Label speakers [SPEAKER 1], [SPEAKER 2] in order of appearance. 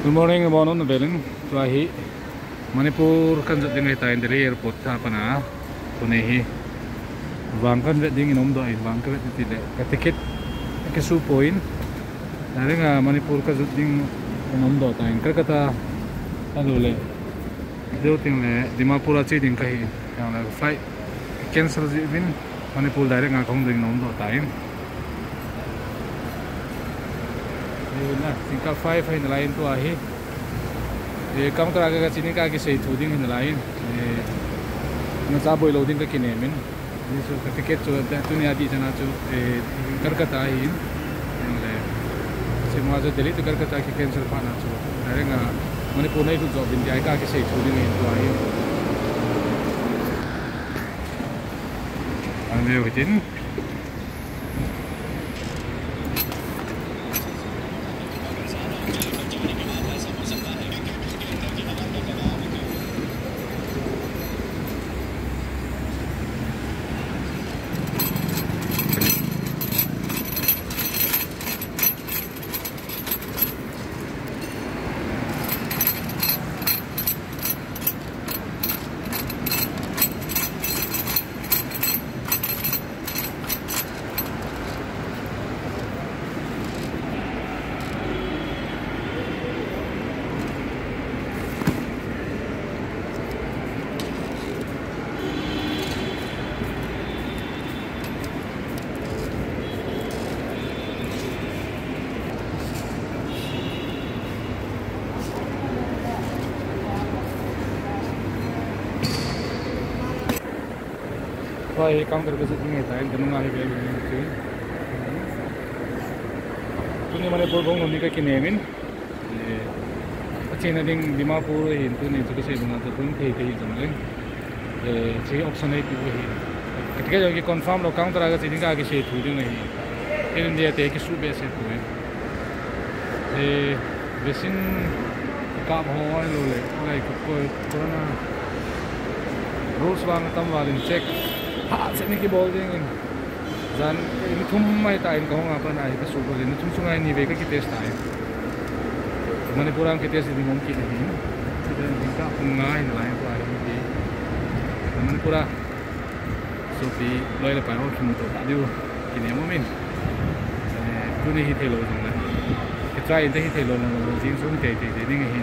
[SPEAKER 1] Good morning, good morning, Belin. Tuahi Manipur kan zat dingai tain Delhi airport ta pana Pune hi wang kan vet ding inom do ai wang kan vet ti le ka ticket ke su point dari nga Manipur ka zat ding inom do tain Kolkata alu le deu ting le Dimapur a chi ding ka hi yang la flight cancel ji vin Manipur direct nga khong ding inom do tain na tingkat 5 hai nelayan tu ahi kamu teraga ke sini kaki saya itu ding nelayan nggak boleh loading ke kini min ini so tiket tu ni adi sana tu Kolkata ahi yang le semua tu Delhi tu Kolkata ke cancel pana tu dari nga Manipur na itu job din dia kaki saya itu ding itu ahi ambil hitin Wah, counter ke sini ni, saya dengar hari ni tu. Tu ni mana pun bong ni ke kini min. Macam ni ding Dimapur ni tu ni tu ke saya dengar tu pun kaya macam ni. Jadi option itu ni. Ketika jadi confirm lo counter agak sini ke saya tu ni. Ini dia teh ke sube saya tu. Besin kap hawa lo le. Like corona rules wang tamwalin check. Sini ki bol ding zan ini thum mai tain ko nga pa nai ka su ko ni thum sungai ni ve ka ki test ai Manipur ang ki test ding ki ni sida ding ka ngai na lai pa ni Manipur so pi loi la pa ho ki mu to ta diu ki ne mo min tu ni hi thelo jong la ki try de hi thelo na jing sung te te ding hi